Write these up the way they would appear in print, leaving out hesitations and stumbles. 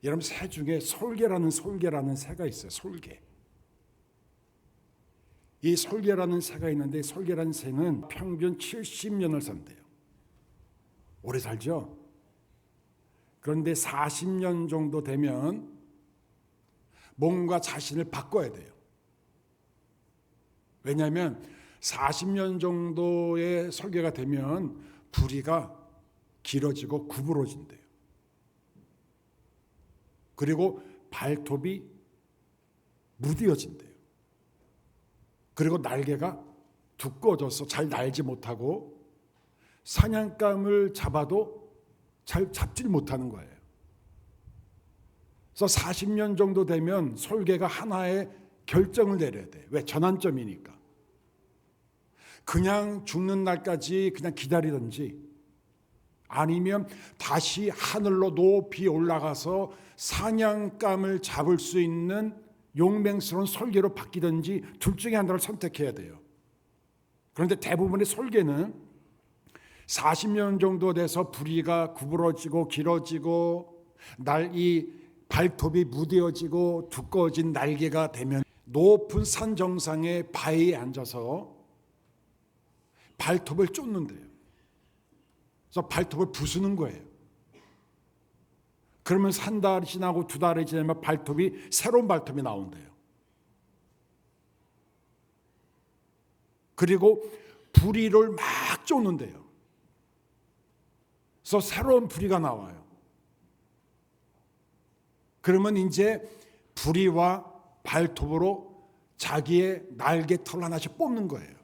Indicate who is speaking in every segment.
Speaker 1: 여러분, 새 중에 솔개라는 새가 있어요. 솔개. 이 솔개라는 새가 있는데, 솔개라는 새는 평균 70년을 산대요. 오래 살죠? 그런데 40년 정도 되면 뭔가 자신을 바꿔야 돼요. 왜냐하면 40년 정도의 설계가 되면 부리가 길어지고 구부러진대요. 그리고 발톱이 무뎌진대요. 그리고 날개가 두꺼워져서 잘 날지 못하고 사냥감을 잡아도 잘 잡질 못하는 거예요. 그래서 40년 정도 되면 솔개가 하나의 결정을 내려야 돼요. 왜? 전환점이니까. 그냥 죽는 날까지 그냥 기다리든지, 아니면 다시 하늘로 높이 올라가서 사냥감을 잡을 수 있는 용맹스러운 솔개로 바뀌든지 둘 중에 하나를 선택해야 돼요. 그런데 대부분의 솔개는 40년 정도 돼서 부리가 구부러지고 길어지고 이 발톱이 무뎌지고 두꺼워진 날개가 되면 높은 산 정상의 바위에 앉아서 발톱을 쫓는데요. 그래서 발톱을 부수는 거예요. 그러면 한 달이 지나고 두 달이 지나면 새로운 발톱이 나온대요. 그리고 부리를 막 쫓는데요. 그래서 새로운 부리가 나와요. 그러면 이제 부리와 발톱으로 자기의 날개털 하나씩 뽑는 거예요.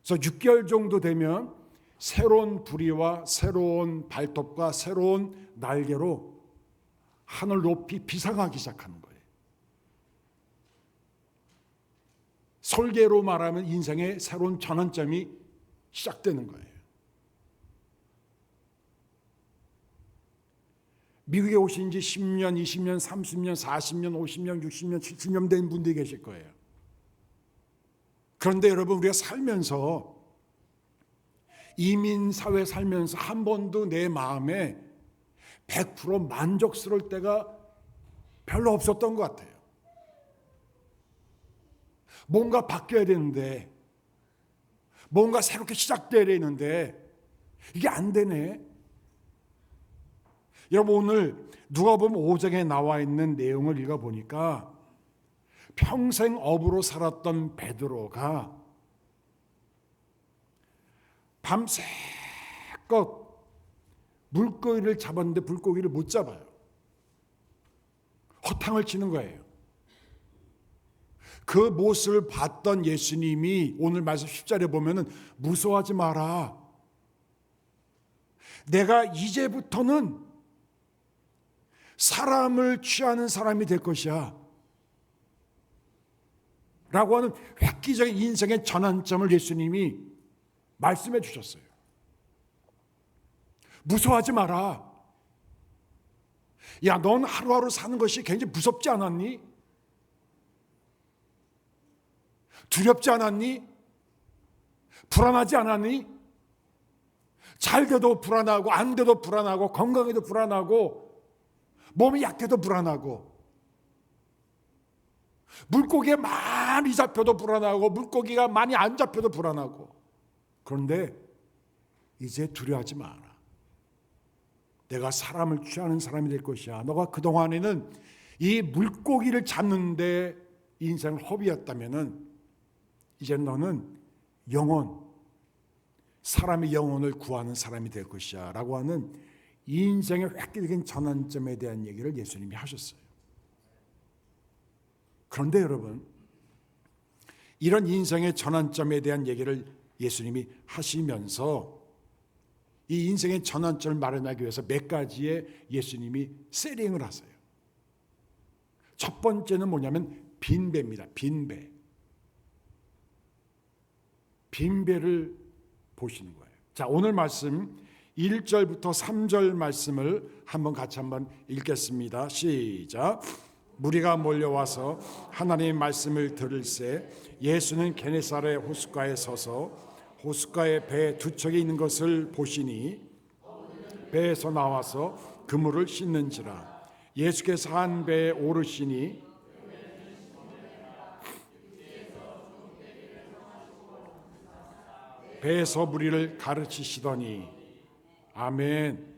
Speaker 1: 그래서 6개월 정도 되면 새로운 부리와 새로운 발톱과 새로운 날개로 하늘 높이 비상하기 시작하는 거예요. 솔개로 말하면 인생의 새로운 전환점이 시작되는 거예요. 미국에 오신 지 10년, 20년, 30년, 40년, 50년, 60년, 70년 된 분들이 계실 거예요. 그런데 여러분, 우리가 살면서, 이민사회 살면서 한 번도 내 마음에 100% 만족스러울 때가 별로 없었던 것 같아요. 뭔가 바뀌어야 되는데, 뭔가 새롭게 시작돼야 되는데 이게 안 되네. 여러분, 오늘 누가복음 5장에 나와 있는 내용을 읽어보니까 평생 어부로 살았던 베드로가 밤새껏 물고기를 잡았는데 물고기를 못 잡아요. 허탕을 치는 거예요. 그 모습을 봤던 예수님이 오늘 말씀 10절에 보면은 무서워하지 마라. 내가 이제부터는 사람을 취하는 사람이 될 것이야 라고 하는 획기적인 인생의 전환점을 예수님이 말씀해 주셨어요. 무서워하지 마라. 야, 넌 하루하루 사는 것이 굉장히 무섭지 않았니? 두렵지 않았니? 불안하지 않았니? 잘 돼도 불안하고, 안 돼도 불안하고, 건강해도 불안하고, 몸이 약해도 불안하고, 물고기에 많이 잡혀도 불안하고, 물고기가 많이 안 잡혀도 불안하고. 그런데 이제 두려워하지 마라. 내가 사람을 취하는 사람이 될 것이야. 너가 그동안에는 이 물고기를 잡는데 인생을 허비했다면은 이제 너는 사람의 영혼을 구하는 사람이 될 것이야 라고 하는 인생의 획기적인 전환점에 대한 얘기를 예수님이 하셨어요. 그런데 여러분, 이런 인생의 전환점에 대한 얘기를 예수님이 하시면서 이 인생의 전환점을 마련하기 위해서 몇 가지의 예수님이 세링을 하세요. 첫 번째는 뭐냐면 빈배입니다. 빈배를 보시는 거예요. 자, 오늘 말씀 1절부터 3절 말씀을 같이 한번 읽겠습니다. 시작. 무리가 몰려와서 하나님의 말씀을 들을새 예수는 게네사렛 호숫가에 서서 호숫가에 배 두 척이 있는 것을 보시니 배에서 나와서 그물을 씻는지라. 예수께서 한 배에 오르시니 배에서 무리를 가르치시더니. 아멘.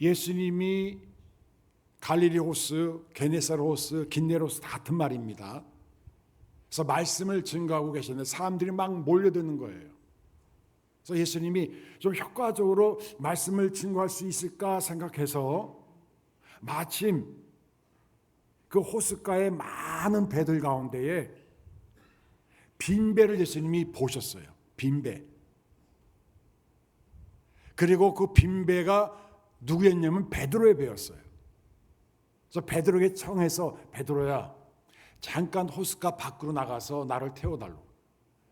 Speaker 1: 예수님이 갈릴리 호수, 게네사렛 호수, 긴네로스 다 같은 말입니다. 그래서 말씀을 증거하고 계셨는데 사람들이 막 몰려드는 거예요. 그래서 예수님이 좀 효과적으로 말씀을 증거할 수 있을까 생각해서 마침 그 호숫가의 많은 배들 가운데에 빈 배를 예수님이 보셨어요. 빈 배. 그리고 그 빈 배가 누구였냐면 베드로의 배였어요. 그래서 베드로에게 청해서 베드로야, 잠깐 호숫가 밖으로 나가서 나를 태워달라고.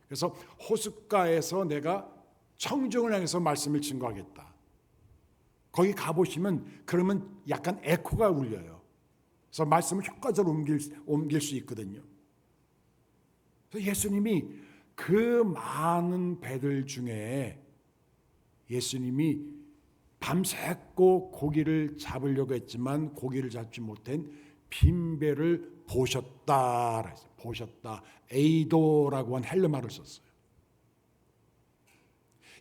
Speaker 1: 그래서 호숫가에서 내가 청중을 향해서 말씀을 증거하겠다. 거기 가보시면 그러면 약간 에코가 울려요. 그래서 말씀을 효과적으로 옮길 수 있거든요. 그래서 예수님이 그 많은 배들 중에 예수님이 밤새고 고기를 잡으려고 했지만 고기를 잡지 못한 빈 배를 보셨다. 보셨다. 에이도라고 한 헬라말을 썼어요.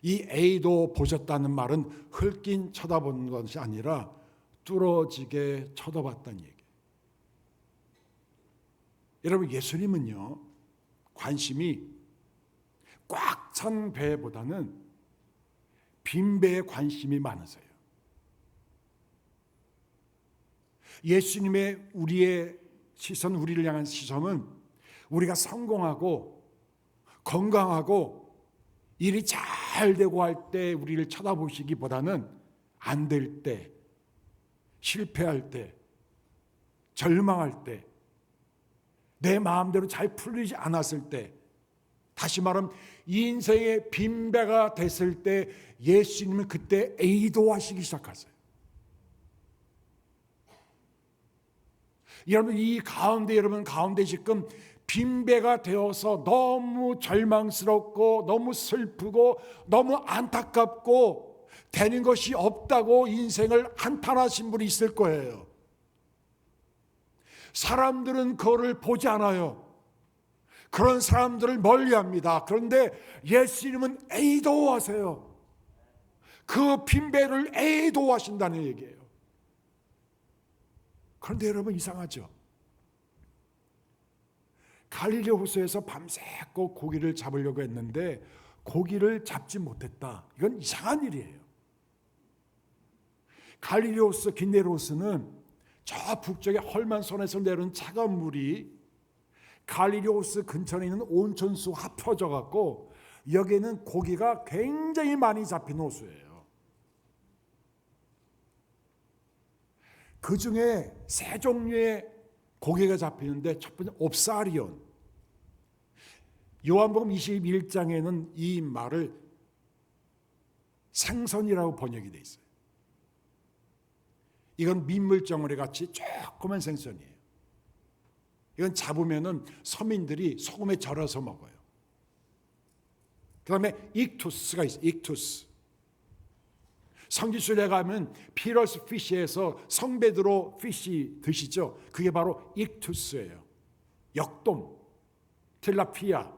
Speaker 1: 이 에이도 보셨다는 말은 흘긴 쳐다보는 것이 아니라 뚫어지게 쳐다봤다는 얘기예요. 여러분, 예수님은요, 관심이 꽉 찬 배보다는 빈 배에 관심이 많으세요. 예수님의 우리의 시선, 우리를 향한 시선은 우리가 성공하고 건강하고 일이 잘 되고 할 때 우리를 쳐다보시기보다는 안 될 때, 실패할 때, 절망할 때, 내 마음대로 잘 풀리지 않았을 때, 다시 말하면 인생의 빈배가 됐을 때 예수님은 그때 에이도하시기 시작하세요. 여러분 가운데 지금 빈배가 되어서 너무 절망스럽고 너무 슬프고 너무 안타깝고 되는 것이 없다고 인생을 한탄하신 분이 있을 거예요. 사람들은 그거를 보지 않아요. 그런 사람들을 멀리합니다. 그런데 예수님은 에이도하세요. 그 빈배를 에이도하신다는 얘기예요. 그런데 여러분, 이상하죠? 갈릴리 호수에서 밤새고 고기를 잡으려고 했는데 고기를 잡지 못했다. 이건 이상한 일이에요. 갈릴리 호수, 긴네로 호수는 저 북쪽의 헐만손에서 내려온 차가운 물이 갈릴리 호수 근처에 있는 온천수 합쳐져 갖고 여기에는 고기가 굉장히 많이 잡힌 호수예요. 그 중에 세 종류의 고기가 잡히는데 첫 번째 옵사리온. 요한복음 21장에는 이 말을 생선이라고 번역이 되어 있어요. 이건 민물덩어리 같이 조그만 생선이에요. 이건 잡으면은 서민들이 소금에 절여서 먹어요. 그 다음에 익투스가 있어요. 익투스. 성지순례 가면 피러스 피시에서 성베드로 피시 드시죠. 그게 바로 익투스예요. 역돔, 틸라피아.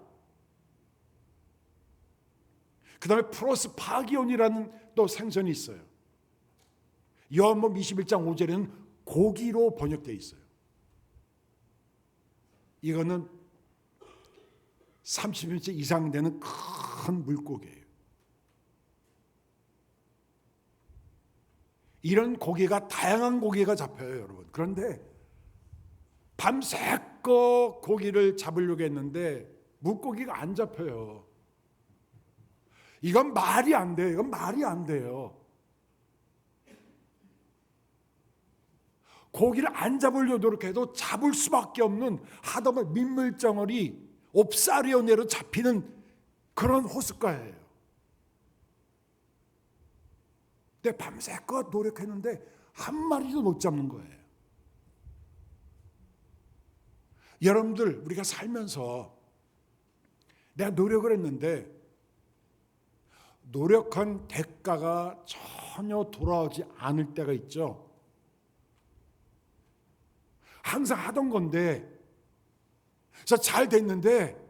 Speaker 1: 그 다음에 프로스파기온이라는 또 생선이 있어요. 요한복음 21장 5절에는 고기로 번역되어 있어요. 이거는 30cm 이상 되는 큰 물고기예요. 이런 고기가, 다양한 고기가 잡혀요, 여러분. 그런데 밤새껏 고기를 잡으려고 했는데 물고기가 안 잡혀요. 이건 말이 안 돼요. 이건 말이 안 돼요. 고기를 안 잡으려고 노력해도 잡을 수밖에 없는 하다못해 민물덩어리 옵사리온으로 잡히는 그런 호숫가예요. 근데 밤새껏 노력했는데 한 마리도 못 잡는 거예요. 여러분들, 우리가 살면서 내가 노력을 했는데 노력한 대가가 전혀 돌아오지 않을 때가 있죠. 항상 하던 건데, 그래서 잘 됐는데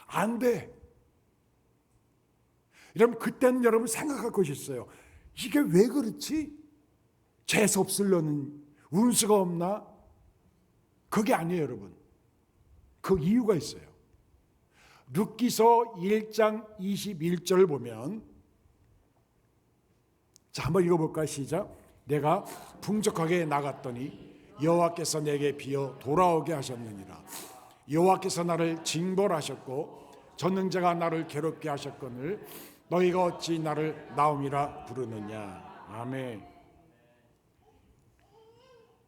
Speaker 1: 안 돼. 여러분, 그때는 여러분 생각할 것이 있어요. 이게 왜 그렇지? 재수 없으려는, 운수가 없나? 그게 아니에요, 여러분. 그 이유가 있어요. 룻기서 1장 21절 보면, 자, 한번 읽어볼까요? 시작. 내가 풍족하게 나갔더니 여호와께서 내게 비어 돌아오게 하셨느니라. 여호와께서 나를 징벌하셨고 전능자가 나를 괴롭게 하셨거늘 너희가 어찌 나를 나옴이라 부르느냐. 아멘.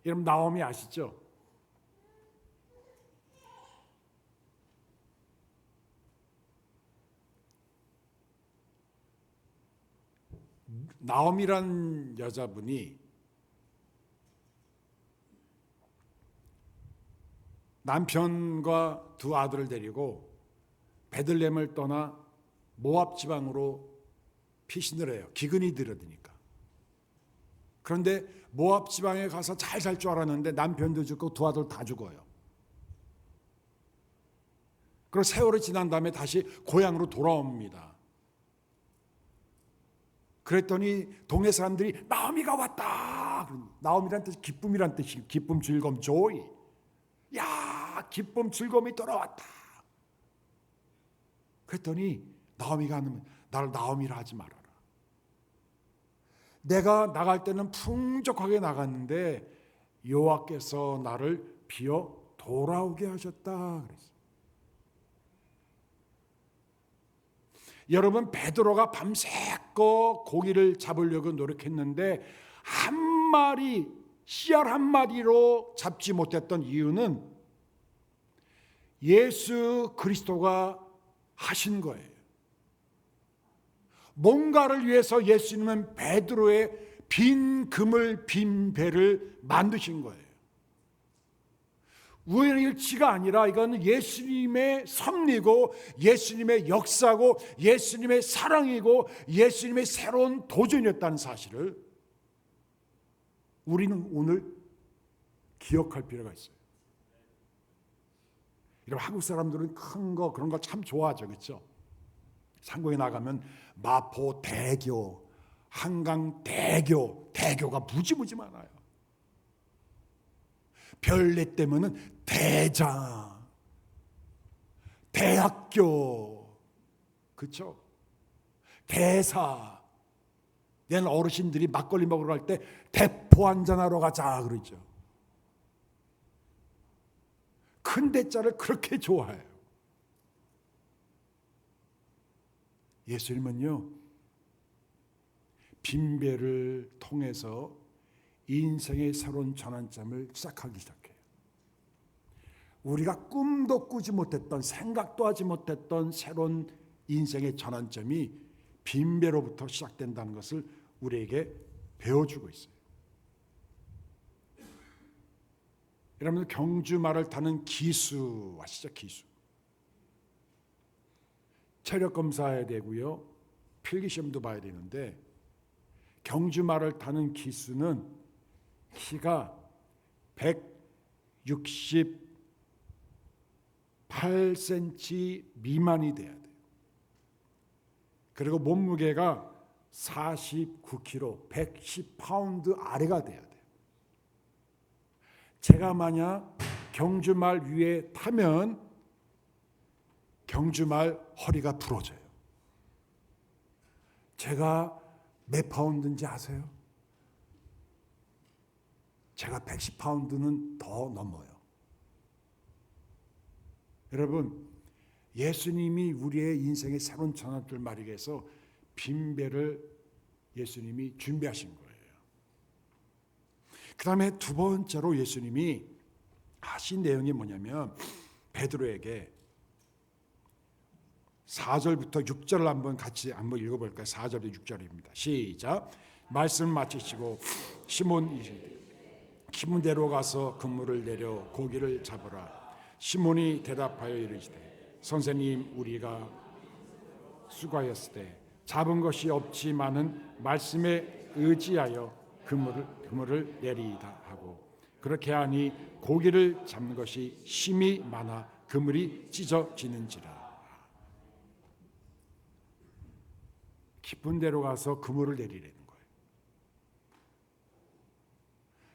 Speaker 1: 여러분, 나옴이 아시죠? 나옴이란 여자분이 남편과 두 아들을 데리고 베들레헴을 떠나 모압 지방으로 피신을 해요. 기근이 들어드니까. 그런데 모압 지방에 가서 잘 살 줄 알았는데 남편도 죽고 두 아들 다 죽어요. 그리고 세월이 지난 다음에 다시 고향으로 돌아옵니다. 그랬더니 동네 사람들이 나오미가 왔다. 나오미란 뜻이 기쁨이란 뜻이에요. 기쁨, 즐거움, joy. 야, 기쁨, 즐거움이 돌아왔다. 그랬더니 나오미가 나를 나오미라 하지 말아라. 내가 나갈 때는 풍족하게 나갔는데 여호와께서 나를 비어 돌아오게 하셨다. 그랬어요. 여러분, 베드로가 밤새껏 고기를 잡으려고 노력했는데 한 마리, 씨알 한 마리로 잡지 못했던 이유는 예수 그리스도가 하신 거예요. 뭔가를 위해서 예수님은 베드로의 빈 그물, 빈 배를 만드신 거예요. 우연의 일치가 아니라 이건 예수님의 섭리고 예수님의 역사고 예수님의 사랑이고 예수님의 새로운 도전이었다는 사실을 우리는 오늘 기억할 필요가 있어요. 여러분, 한국 사람들은 큰 거 그런 거 참 좋아하죠, 그렇죠? 상공에 나가면 마포 대교, 한강 대교가 무지무지 많아요. 별내 때문은 대장, 대학교, 그렇죠? 대사. 옛날 어르신들이 막걸리 먹으러 갈 때 대포 한잔하러 가자 그러죠. 큰 대자를 그렇게 좋아해요. 예수님은요, 빈배를 통해서 인생의 새로운 전환점을 시작하기 시작해요. 우리가 꿈도 꾸지 못했던, 생각도 하지 못했던 새로운 인생의 전환점이 빈배로부터 시작된다는 것을 우리에게 배워주고 있어요. 여러분, 경주말을 타는 기수 아시죠? 기수. 체력 검사해야 되고요, 필기시험도 봐야 되는데 경주말을 타는 기수는 키가 168cm 미만이 돼야 돼요. 그리고 몸무게가 49kg, 110파운드 아래가 돼야 돼요. 제가 만약 경주말 위에 타면 경주말 허리가 부러져요. 제가 몇 파운드인지 아세요? 제가 110파운드는 더 넘어요. 여러분, 예수님이 우리의 인생의 새로운 전환점을 말하기 위해서 빈배를 예수님이 준비하신 거예요. 그 다음에 두 번째로 예수님이 하신 내용이 뭐냐면 베드로에게 4절부터 6절을 한번 같이 한번 읽어볼까요? 4절부터 6절입니다. 시작. 말씀 마치시고 시몬대로 가서 그물을 내려 고기를 잡으라. 시몬이 대답하여 이르시되 선생님, 우리가 수고하였으되 잡은 것이 없지만은 말씀에 의지하여 그물을 내리이다 하고, 그렇게 하니 고기를 잡는 것이 심히 많아 그물이 찢어지는지라. 깊은 데로 가서 그물을 내리라는 거예요.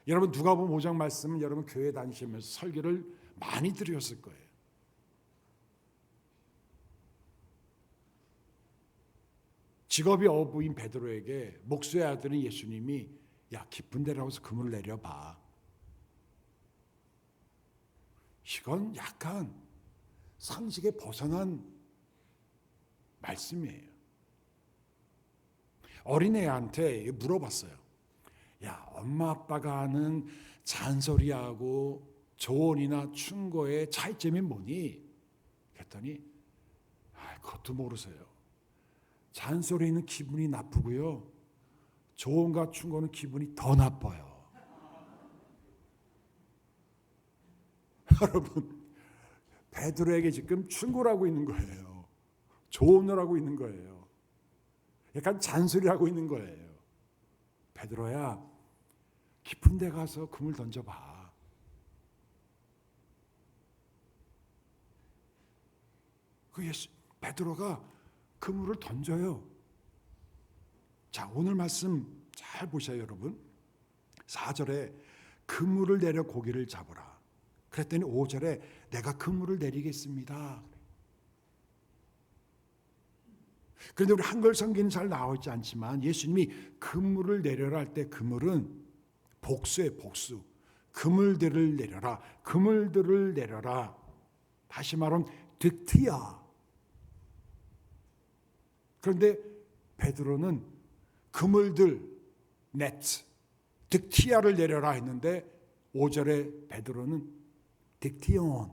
Speaker 1: 여러분, 누가복음 5장 말씀은 여러분 교회 다니시면서 설교를 많이 들으셨을 거예요. 직업이 어부인 베드로에게 목수의 아들인 예수님이 야, 깊은 데로 가서 그물을 내려봐. 이건 약간 상식에 벗어난 말씀이에요. 어린애한테 물어봤어요. 야, 엄마 아빠가 하는 잔소리하고 조언이나 충고의 차이점이 뭐니? 그랬더니 그것도 모르세요. 잔소리는 기분이 나쁘고요, 조언과 충고는 기분이 더 나빠요. 여러분, 베드로에게 지금 충고를 하고 있는 거예요. 조언을 하고 있는 거예요. 약간 잔소리를 하고 있는 거예요. 베드로야, 깊은 데 가서 그물 던져봐. 베드로가 그물을 던져요. 자, 오늘 말씀 잘 보셔요, 여러분. 4절에 그물을 내려 고기를 잡으라. 그랬더니 5절에 내가 그물을 내리겠습니다. 그런데 우리 한글 성경은 잘 나와 있지 않지만 예수님이 그물을 내려라 할 때 그물은 복수예요, 복수. 그물들을 내려라, 그물들을 내려라. 다시 말하면 득티야. 그런데 베드로는 그물들, 네트, 득티아를 내려라 했는데 5절에 베드로는 득티온,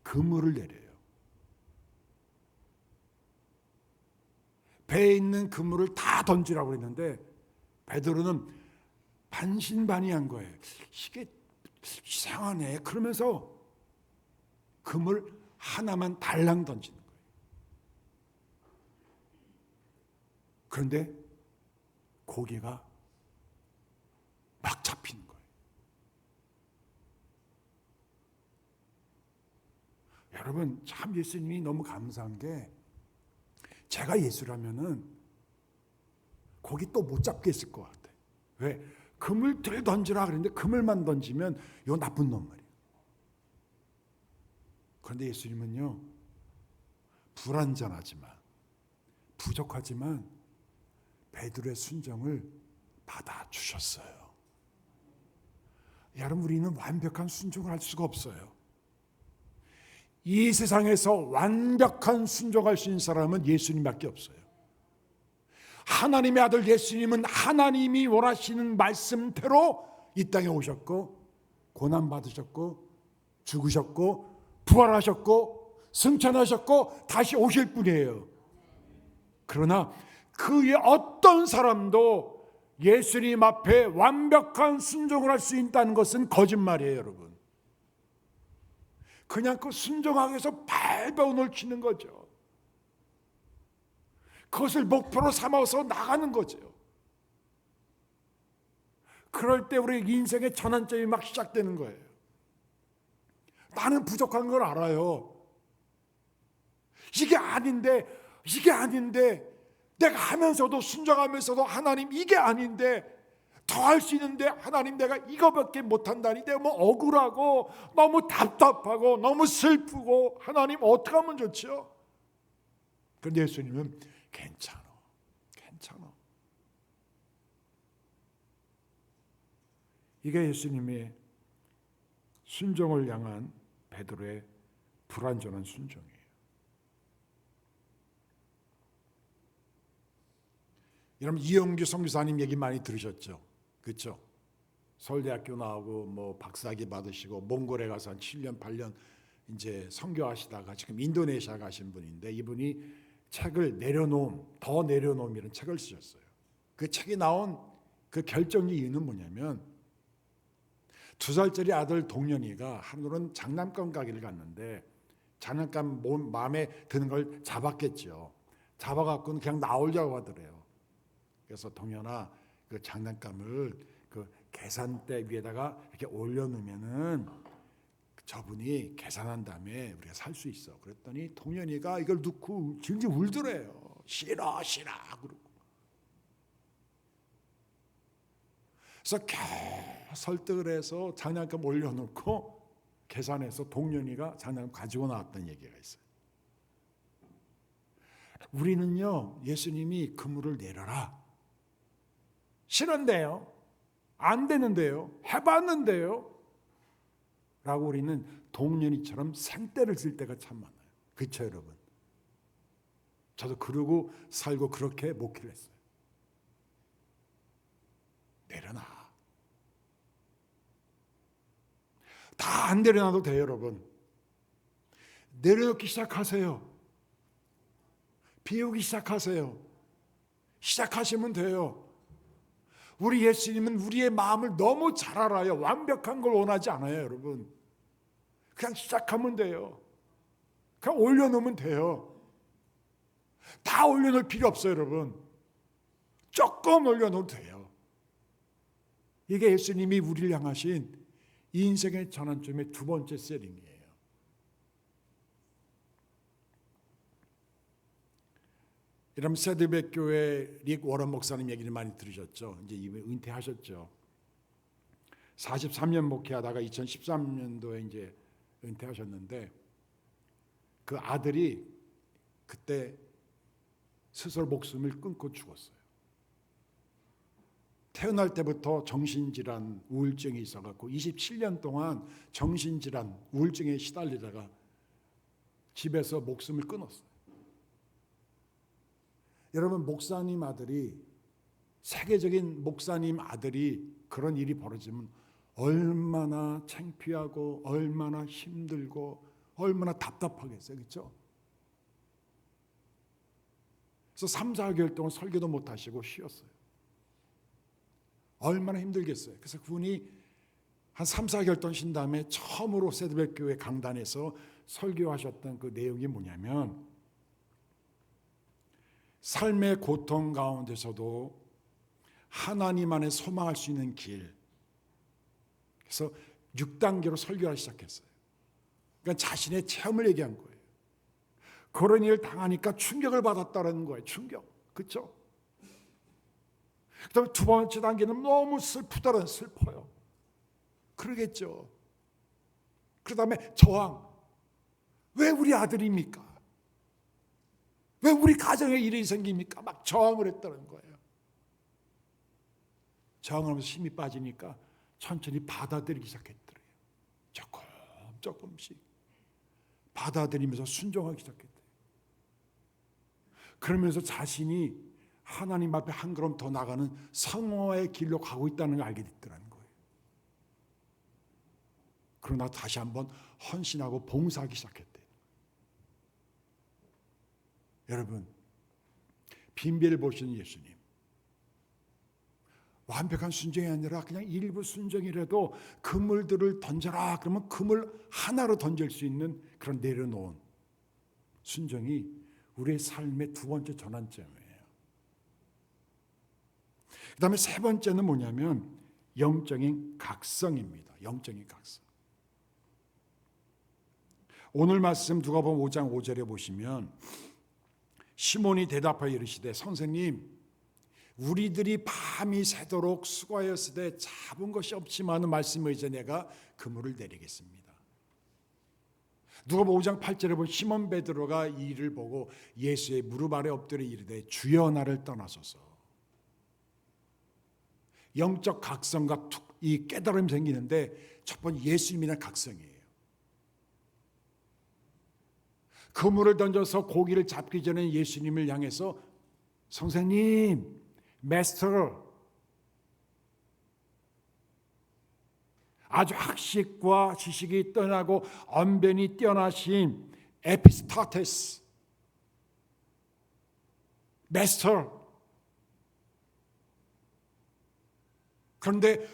Speaker 1: 그물을 내려요. 배에 있는 그물을 다 던지라고 했는데 베드로는 반신반의한 거예요. 이게 이상하네. 그러면서 그물 하나만 달랑 던지는 거예요. 그런데 고기가 막 잡히는 거예요. 여러분, 참 예수님이 너무 감사한 게, 제가 예수라면은 고기 또 못 잡겠을 것 같아. 왜? 그물들 던지라 그랬는데 그물만 던지면 요 나쁜 놈 말이에요. 그런데 예수님은요, 불완전하지만 부족하지만 베드로의 순종을 받아주셨어요. 여러분, 우리는 완벽한 순종을 할 수가 없어요. 이 세상에서 완벽한 순종할 수 있는 사람은 예수님밖에 없어요. 하나님의 아들 예수님은 하나님이 원하시는 말씀대로 이 땅에 오셨고, 고난받으셨고, 죽으셨고, 부활하셨고, 승천하셨고, 다시 오실 분이에요. 그러나 그의 어떤 사람도 예수님 앞에 완벽한 순종을 할 수 있다는 것은 거짓말이에요, 여러분. 그냥 그 순종하기 위해서 발버둥을 놓치는 거죠. 그것을 목표로 삼아서 나가는 거죠. 그럴 때 우리 인생의 전환점이 막 시작되는 거예요. 나는 부족한 걸 알아요. 이게 아닌데 내가 하면서도, 순종하면서도 하나님 이게 아닌데, 더 할 수 있는데 하나님 내가 이거밖에 못한다니 내가 뭐 억울하고 너무 답답하고 너무 슬프고, 하나님 어떻게 하면 좋죠? 그런데 예수님은 괜찮아. 이게 예수님의 순종을 향한 베드로의 불완전한 순종이에요. 여러분, 이영규 선교사님 얘기 많이 들으셨죠? 그렇죠? 서울대학교 나오고 뭐 박사학위 받으시고 몽골에 가서 한 7년 8년 이제 선교하시다가 지금 인도네시아 가신 분인데, 이분이 책을 더 내려놓음이라는 책을 쓰셨어요. 그 책이 나온 그 결정의 이유는 뭐냐면, 2살짜리 아들 동년이가 하루는 장난감 가게를 갔는데 장난감 마음에 드는 걸 잡았겠죠. 잡아갖고는 그냥 나오려고 하더래요. 그래서 동현아, 그 장난감을 그 계산대 위에다가 이렇게 올려놓으면은 저분이 계산한 다음에 우리가 살 수 있어. 그랬더니 동현이가 이걸 넣고 질질 울더래요. 싫어 그러고. 그래서 겨우 설득을 해서 장난감 올려놓고 계산해서 동현이가 장난감 가지고 나왔다는 얘기가 있어요. 우리는요, 예수님이 그물을 내려라, 싫은데요, 안 되는데요, 해봤는데요 라고 우리는 동년이처럼 생떼를 쓸 때가 참 많아요. 그렇죠 여러분? 저도 그러고 살고 그렇게 목회를 했어요. 내려놔. 다 안 내려놔도 돼요 여러분. 내려놓기 시작하세요. 비우기 시작하세요. 시작하시면 돼요. 우리 예수님은 우리의 마음을 너무 잘 알아요. 완벽한 걸 원하지 않아요 여러분. 그냥 시작하면 돼요. 그냥 올려놓으면 돼요. 다 올려놓을 필요 없어요 여러분. 조금 올려놓으면 돼요. 이게 예수님이 우리를 향하신 인생의 전환점의 두 번째 세링이에요. 여러분 세드백 교회 릭 워런 목사님 얘기를 많이 들으셨죠? 이제 이미 은퇴하셨죠. 43년 목회하다가 2013년도에 이제 은퇴하셨는데 그 아들이 그때 스스로 목숨을 끊고 죽었어요. 태어날 때부터 정신질환, 우울증이 있어갖고 27년 동안 정신질환, 우울증에 시달리다가 집에서 목숨을 끊었어요. 여러분 목사님 아들이, 세계적인 목사님 아들이 그런 일이 벌어지면 얼마나 창피하고 얼마나 힘들고 얼마나 답답하겠어요. 그렇죠? 그래서 3, 4개월 동안 설교도 못 하시고 쉬었어요. 얼마나 힘들겠어요. 그래서 그분이 한 3, 4개월 동안 쉰 다음에 처음으로 세드백 교회 강단에서 설교하셨던 그 내용이 뭐냐면, 삶의 고통 가운데서도 하나님 안에 소망할 수 있는 길. 그래서 6단계로 설교를 시작했어요. 그러니까 자신의 체험을 얘기한 거예요. 그런 일을 당하니까 충격을 받았다는 거예요. 충격. 그렇죠? 그다음에 두 번째 단계는 너무 슬프다는, 슬퍼요. 그러겠죠. 그다음에 저항. 왜 우리 아들입니까? 왜 우리 가정에 일이 생깁니까? 막 저항을 했다는 거예요. 저항하면서 힘이 빠지니까 천천히 받아들이기 시작했더래요. 조금씩 받아들이면서 순종하기 시작했대요. 그러면서 자신이 하나님 앞에 한 걸음 더 나가는 성화의 길로 가고 있다는 걸 알게 됐더라는 거예요. 그러나 다시 한번 헌신하고 봉사하기 시작했대요. 여러분, 빈비를 보시는 예수님, 완벽한 순종이 아니라 그냥 일부 순종이라도 그물들을 던져라 그러면 그물 하나로 던질 수 있는 그런 내려놓은 순종이 우리의 삶의 두 번째 전환점이에요. 그 다음에 세 번째는 뭐냐면 영적인 각성입니다. 영적인 각성. 오늘 말씀 누가복음 5장 5절에 보시면 시몬이 대답하여 이르시되 선생님, 우리들이 밤이 새도록 수고하였으되 잡은 것이 없지만 말씀을 이제 내가 그물을 내리겠습니다. 누가복음 5장 8절에 보면 시몬 베드로가 이 일을 보고 예수의 무릎 아래 엎드려 이르되 주여 나를 떠나소서. 영적 각성과 이 깨달음이 생기는데 첫 번째 예수님이란 각성이에요. 그물을 던져서 고기를 잡기 전에 예수님을 향해서 선생님, 마스터, 아주 학식과 지식이 떠나고 언변이 뛰어나신 에피스타테스, 마스터. 그런데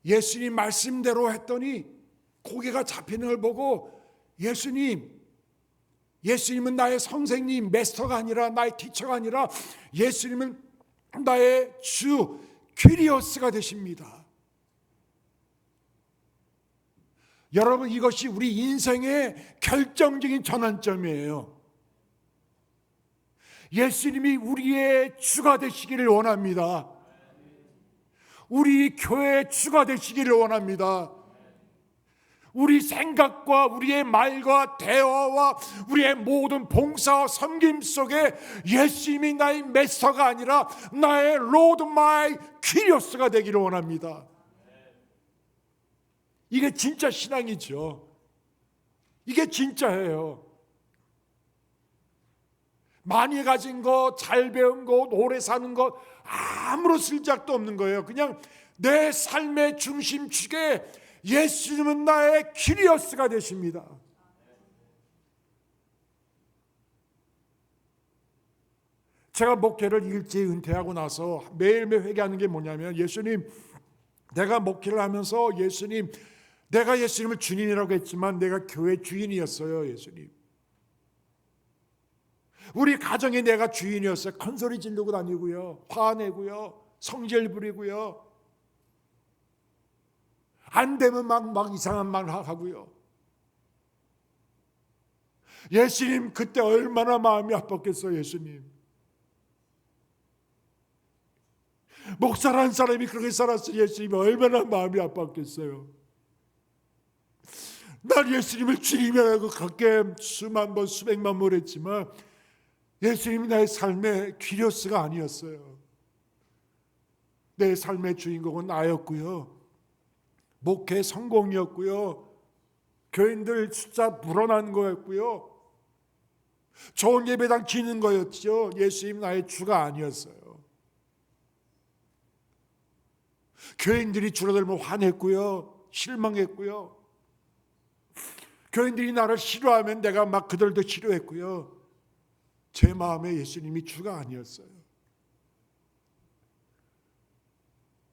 Speaker 1: 예수님 말씀대로 했더니 고개가 잡히는 걸 보고 예수님, 예수님은 나의 선생님, 메스터가 아니라, 나의 티처가 아니라 예수님은 나의 주 퀴리오스가 되십니다. 여러분, 이것이 우리 인생의 결정적인 전환점이에요. 예수님이 우리의 주가 되시기를 원합니다. 우리 교회의 주가 되시기를 원합니다. 우리 생각과 우리의 말과 대화와 우리의 모든 봉사와 섬김 속에 예수님이 나의 메스터가 아니라 나의 로드 마이 퀴리오스가 되기를 원합니다. 이게 진짜 신앙이죠. 이게 진짜예요. 많이 가진 거, 잘 배운 거, 오래 사는 것 아무런 쓸데도 없는 거예요. 그냥 내 삶의 중심축에 예수님은 나의 퀴리오스가 되십니다. 제가 목회를 일찍 은퇴하고 나서 매일매일 회개하는 게 뭐냐면, 예수님, 내가 목회를 하면서 예수님, 내가 예수님을 주님이라고 했지만 내가 교회 주인이었어요. 예수님, 우리 가정에 내가 주인이었어요. 큰소리 지르고 다니고요, 화내고요, 성질 부리고요, 안 되면 막 이상한 말 하고요. 예수님, 그때 얼마나 마음이 아팠겠어요. 예수님, 목사라는 사람이 그렇게 살았어요. 예수님이 얼마나 마음이 아팠겠어요. 난 예수님을 주님이라고 그렇게 수만 번 수백만 번 했지만 예수님이 나의 삶의 퀴리오스가 아니었어요. 내 삶의 주인공은 나였고요, 목회 성공이었고요, 교인들 숫자 불어난 거였고요, 좋은 예배당 지는 거였죠. 예수님 나의 주가 아니었어요. 교인들이 줄어들면 화냈고요, 실망했고요, 교인들이 나를 싫어하면 내가 막 그들도 싫어했고요. 제 마음에 예수님이 주가 아니었어요.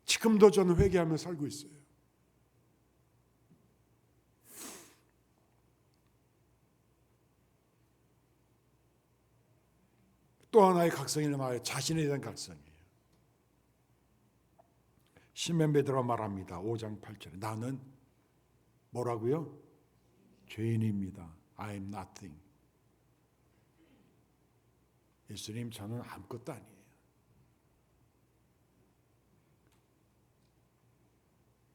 Speaker 1: 지금도 저는 회개하며 살고 있어요. 또 하나의 각성이 나와요. 자신에 대한 각성이에요. 시몬 베드로가 말합니다. 5장 8절에 나는 뭐라고요? 죄인입니다. I am nothing. 예수님, 저는 아무것도 아니에요.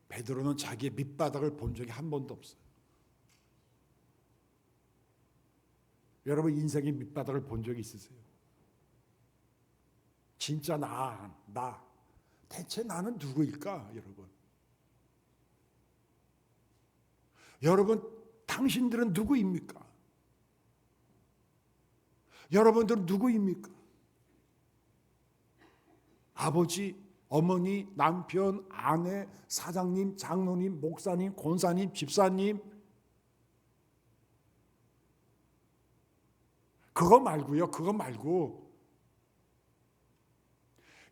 Speaker 1: 베드로는 자기의 밑바닥을 본 적이 한 번도 없어요. 여러분, 인생의 밑바닥을 본 적이 있으세요? 진짜 나 대체 나는 누구일까? 여러분, 당신들은 누구입니까? 여러분들은 누구입니까? 아버지, 어머니, 남편, 아내, 사장님, 장로님, 목사님, 권사님, 집사님, 그거 말고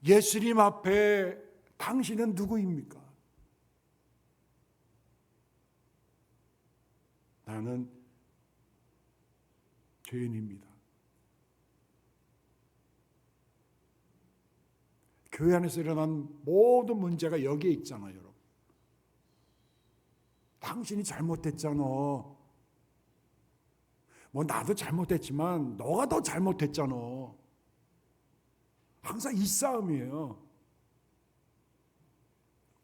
Speaker 1: 예수님 앞에 당신은 누구입니까? 나는 죄인입니다. 교회 안에서 일어난 모든 문제가 여기에 있잖아요. 여러분, 당신이 잘못했잖아. 뭐 나도 잘못했지만 너가 더 잘못했잖아. 항상 이 싸움이에요.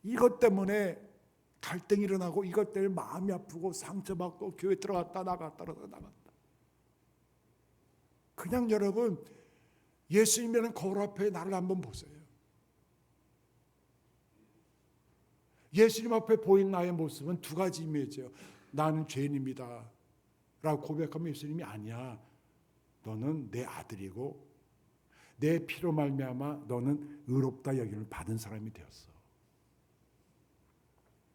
Speaker 1: 이것 때문에 갈등이 일어나고, 이것 때문에 마음이 아프고 상처받고 교회 들어갔다 나갔다. 그냥 여러분, 예수님이라는 거울 앞에 나를 한번 보세요. 예수님 앞에 보인 나의 모습은 두 가지 이미지예요. 나는 죄인입니다 라고 고백하면 예수님이 아니야, 너는 내 아들이고 내 피로 말미암아 너는 의롭다 여김을 받은 사람이 되었어.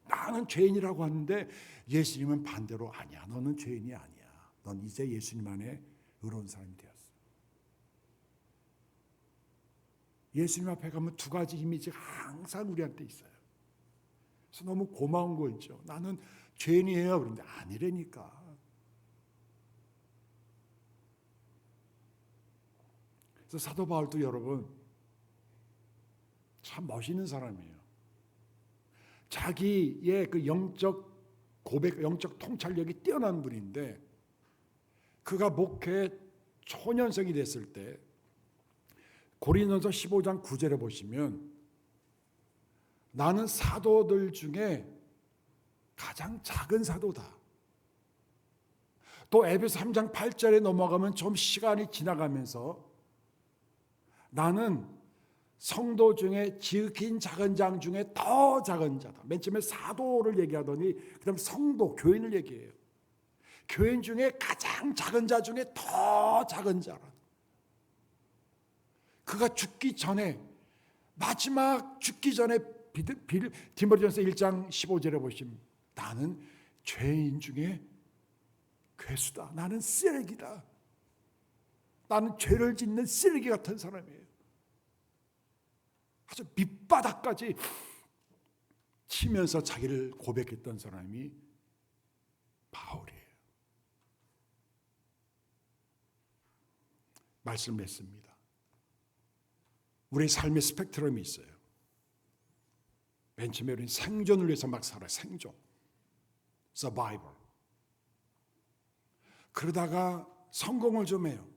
Speaker 1: 나는 죄인이라고 하는데 예수님은 반대로 아니야, 너는 죄인이 아니야, 넌 이제 예수님 안에 의로운 사람이 되었어. 예수님 앞에 가면 두 가지 이미지가 항상 우리한테 있어요. 그래서 너무 고마운 거 있죠. 나는 죄인이에요. 그런데 아니라니까. 그래서 사도 바울도 여러분 참 멋있는 사람이에요. 자기의 그 영적 고백, 영적 통찰력이 뛰어난 분인데 그가 목회 초년생이 됐을 때 고린도서 15장 9절에 보시면 나는 사도들 중에 가장 작은 사도다. 또 에베소 3장 8절에 넘어가면 좀 시간이 지나가면서 나는 성도 중에 지극히 작은 장 중에 더 작은 자다. 맨 처음에 사도를 얘기하더니 그 다음 성도, 교인을 얘기해요. 교인 중에 가장 작은 자 중에 더 작은 자라. 그가 죽기 전에 마지막 죽기 전에 디모데전서 1장 15절에 보시면 나는 죄인 중에 괴수다. 나는 쓰레기다. 나는 죄를 짓는 쓰레기 같은 사람이에요. 아주 밑바닥까지 치면서 자기를 고백했던 사람이 바울이에요. 말씀을 했습니다. 우리의 삶의 스펙트럼이 있어요. 맨 처음에 우리는 생존을 위해서 막 살아요. 생존. Survival. 그러다가 성공을 좀 해요.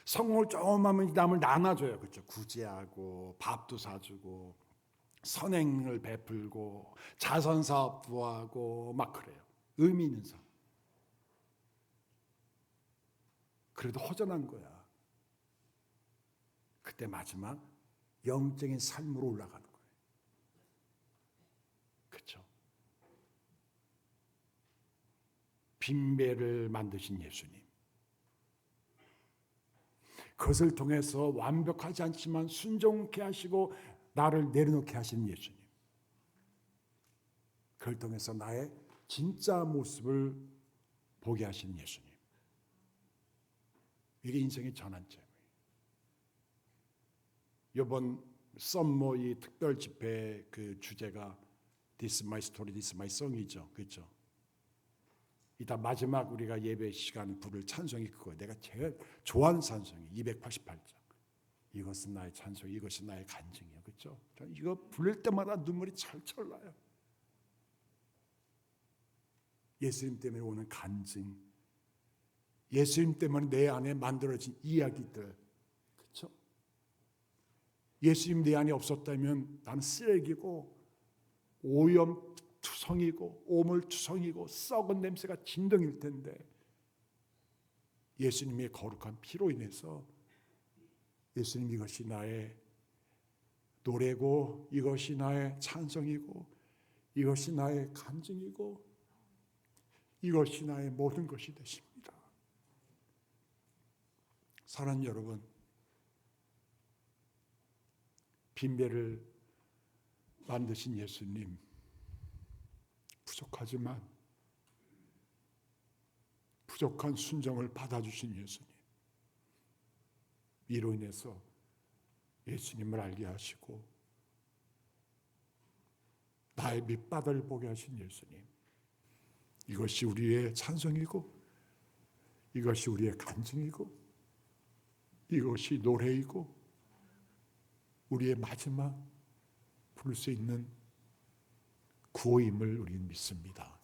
Speaker 1: 성공을 좀 하면 남을 나눠줘요. 그렇죠? 구제하고 밥도 사주고 선행을 베풀고 자선사업도 하고 막 그래요. 의미 있는 삶. 그래도 허전한 거야. 그때 마지막 영적인 삶으로 올라가는 거예요. 그렇죠? 빈배를 만드신 예수님. 그것을 통해서 완벽하지 않지만 순종케 하시고 나를 내려놓게 하시는 예수님. 그걸 통해서 나의 진짜 모습을 보게 하시는 예수님. 이게 인생의 전환점이에요. 이번 썸머 이 특별 집회 그 주제가 This is my story, this is my song이죠. 그렇죠? 이따 마지막 우리가 예배 시간 부를 찬송이 그거예요. 내가 제일 좋아하는 찬송이 288장. 이것은 나의 찬송, 이것은 나의 간증이에요. 그렇죠? 저는 이거 부를 때마다 눈물이 철철 나요. 예수님 때문에 오는 간증, 예수님 때문에 내 안에 만들어진 이야기들, 그렇죠? 예수님 내 안에 없었다면 나는 쓰레기고 오염투성이고 오물투성이고 썩은 냄새가 진동일 텐데 예수님의 거룩한 피로 인해서 예수님 이것이 나의 노래고 이것이 나의 찬송이고 이것이 나의 간증이고 이것이 나의 모든 것이 되십니다. 사랑하는 여러분, 빈배를 만드신 예수님, 부족하지만 부족한 순종을 받아주신 예수님, 이로 인해서 예수님을 알게 하시고 나의 밑바닥을 보게 하신 예수님, 이것이 우리의 찬송이고 이것이 우리의 간증이고 이것이 노래이고 우리의 마지막 부를 수 있는 구호임을 우리는 믿습니다.